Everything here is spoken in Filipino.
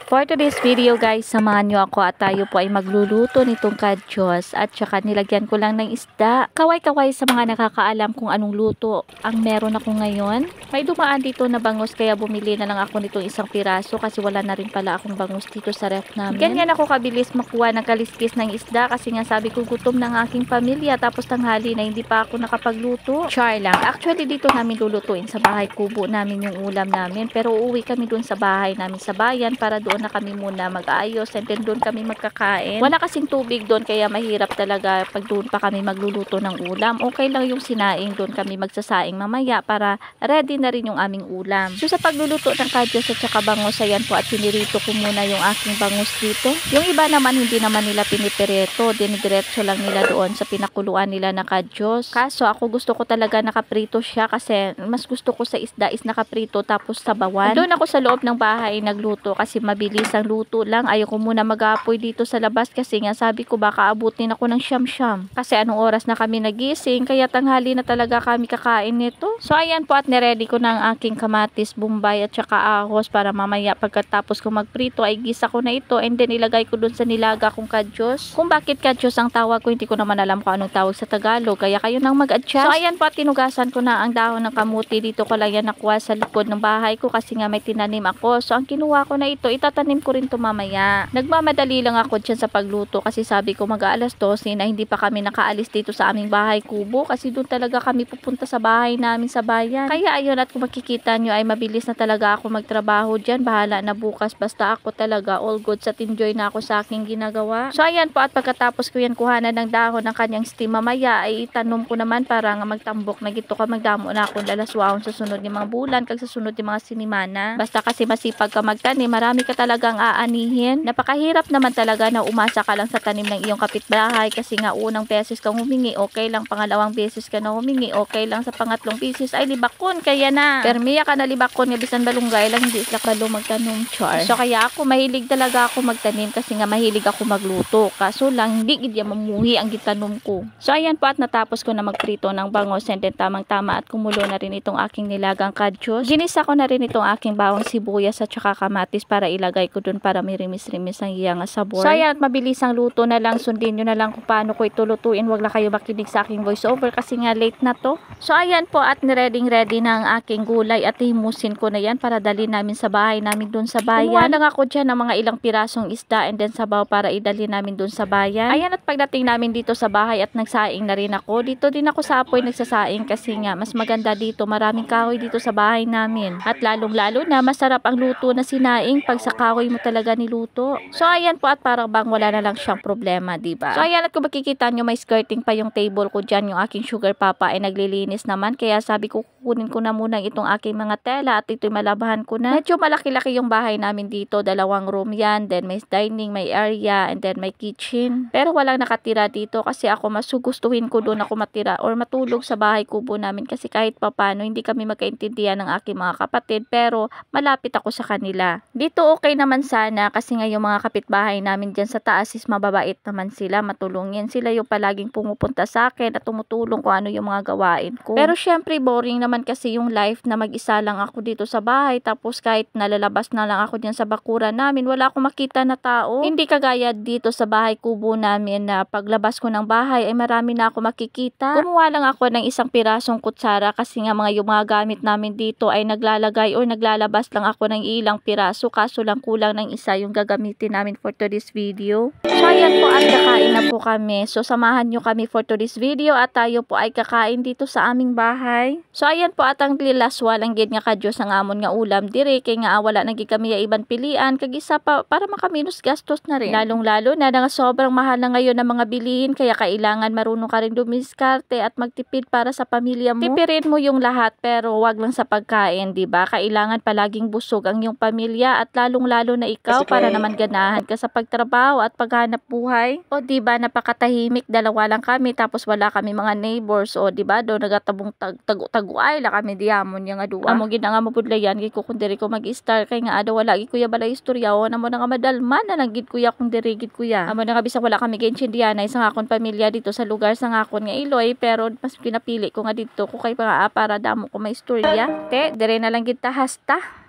For today's video guys, samahan nyo ako at tayo po ay magluluto nitong kadyos at saka nilagyan ko lang ng isda. Kaway-kaway sa mga nakakaalam kung anong luto ang meron ako ngayon. May dumaan dito na bangus kaya bumili na lang ako nitong isang piraso kasi wala na rin pala akong bangus dito sa ref namin. Ganyan ako kabilis makuha ng kaliskis ng isda kasi nga sabi ko gutom ng aking pamilya tapos tanghali na hindi pa ako nakapagluto. Char lang. Actually dito namin lulutuin sa bahay kubo namin yung ulam namin pero uuwi kami dun sa bahay namin sa bayan para doon na kami muna mag-aayos and then doon kami magkakain. Wala kasing tubig doon kaya mahirap talaga pag doon pa kami magluluto ng ulam. Okay lang yung sinaing, doon kami magsasaing mamaya para ready na rin yung aming ulam. So sa pagluluto ng kadyos at saka bangus, ayan po at pinirito ko muna yung aking bangus dito. Yung iba naman hindi naman nila pinipireto, dinidiretso lang nila doon sa pinakuluan nila na kadyos. Kaso ako gusto ko talaga nakaprito siya kasi mas gusto ko sa isda is nakaprito tapos sabawan. Doon ako sa loob ng bahay nagluto kasi mabilis ang luto lang. Ayoko muna mag-aapoy dito sa labas kasi nga sabi ko baka abutin ako ng siyam-siyam. Kasi anong oras na kami nagising kaya tanghali na talaga kami kakain nito. So ayan po at niready ko na ang aking kamatis, bombay at saka ahos para mamaya pagkatapos ko magprito ay gisa ko na ito and then ilagay ko dun sa nilaga kong kadyos. Kung bakit kadyos ang tawag ko hindi ko naman alam kung anong tawag sa Tagalog kaya kayo nang mag-adjust. So ayan po at tinugasan ko na ang dahon ng kamuti. Dito ko lang yan nakuha sa likod ng bahay ko kasi nga may tinanim ako. So ang kinuha ko na ito itatanim ko rin to mamaya. Nagmamadali lang ako dyan sa pagluto kasi sabi ko mag-aalas 12 na hindi pa kami nakaalis dito sa aming bahay kubo kasi doon talaga kami pupunta sa bahay namin sa bayan. Kaya ayun at kung makikita nyo ay mabilis na talaga ako magtrabaho dyan. Bahala na bukas basta ako talaga all good at enjoy na ako sa aking ginagawa. So ayan po at pagkatapos ko yan kuhanan ng dahon ng kanyang steam mamaya ay itanom ko naman para nga magtambok na gito ka magdamo na akong lalaswaon sa sunod ng mga bulan kag sa sunod ng mga sinimana. Basta kasi masipag ka magtanim marami ka talagang aanihin. Napakahirap naman talaga na umasa ka lang sa tanim ng iyong kapitbahay kasi nga unang beses kang humingi, okay lang. Pangalawang beses ka na humingi, okay lang. Sa pangatlong beses ay libakon, kaya na. Permiya ka na libakon, nga bisan balunggay lang, hindi sila kalo magtanom, char. So kaya ako, mahilig talaga ako magtanim kasi nga mahilig ako magluto. Kaso lang, hindi gid mamuhi ang gitanom ko. So ayan po at natapos ko na magprito ng bangos and then tamang-tama at kumulo na rin itong aking nilagang kadyos. Ginisa ko na rin itong aking bawang sibuyas at saka kamatis para ilagay ko dun para may rimis-rimis ang iyang sabor. So ayan, mabilis ang luto na lang. Sundin nyo na lang kung paano ko ito lutuin. Huwag na kayo makinig sa aking voice over kasi nga late na to. So ayan po at ready na ang aking gulay at himusin ko na yan para dalhin namin sa bahay namin dun sa bayan. Kumuha lang ako dyan ng mga ilang pirasong isda and then sabaw para idalhin namin dun sa bayan. Ayan at pagdating namin dito sa bahay at nagsaing na rin ako. Dito din ako sa apoy nagsasaing kasi nga mas maganda dito. Maraming kahoy dito sa bahay namin. At lalong-lalo na masarap ang luto na sinaing pag sa kahoy mo talaga niluto. So ayan po at parang bang wala na lang siyang problema, diba? So ayan at kung makikita nyo may skirting pa yung table ko dyan. Yung aking sugar papa ay naglilinis naman. Kaya sabi ko kukunin ko na muna itong aking mga tela at ito'y malabahan ko na. Medyo malaki-laki yung bahay namin dito. 2 room yan. Then may dining, may area, and then may kitchen. Pero walang nakatira dito kasi ako mas gustuhin ko doon ako matira or matulog sa bahay kubo namin kasi kahit papano hindi kami magkaintindihan ng aking mga kapatid pero malapit ako sa kanila. Dito okay naman sana kasi nga yung mga kapitbahay namin dyan sa taas is mababait naman sila, matulungin sila yung palaging pumupunta sa akin at tumutulong kung ano yung mga gawain ko. Pero syempre boring naman kasi yung life na mag-isa lang ako dito sa bahay tapos kahit nalalabas na lang ako dyan sa bakuran namin wala akong makita na tao. Hindi kagaya dito sa bahay kubo namin na paglabas ko ng bahay ay marami na ako makikita. Kumuha lang ako ng isang pirasong kutsara kasi nga yung mga gamit namin dito ay naglalagay o naglalabas lang ako ng ilang piraso kaso lang kulang ng isa yung gagamitin namin for today's video. So ayan po at kakain na po kami. So samahan nyo kami for today's video at tayo po ay kakain dito sa aming bahay. So ayan po at ang lilaswa lang gid nga kadyos ang amon nga ulam dire kay nga wala na gid kami iban pilian kag isa pa para makaminos gastos na rin. Lalong-lalo na nga sobrang mahal na ngayon ng mga bilihin kaya kailangan marunong ka rin dumiskarte at magtipid para sa pamilya mo. Tipirin mo yung lahat pero wag lang sa pagkain, di ba? Kailangan palaging busog ang iyong pamilya at lalong-lalo na ikaw para naman ganahan ka sa pagtrabaho at paghanap buhay. O di ba napakatahimik, dalawa lang kami tapos wala kami mga neighbors o di ba do nagatabong taguay la kami diamon nga duwa. Amo gid nga mapudlayan gid ko kun diri ko mag-start kay nga ada wala gid kuya balay istorya o namo na nga madalman na lang gid kuya kun diri gid kuya. Amo na nga bisag wala kami ginsindihan ay sa akon pamilya dito sa lugar sa akon nga Iloy pero mas pinapili ko nga dito ko kay para damo ko may istorya. Te dire na lang gid ta hasta.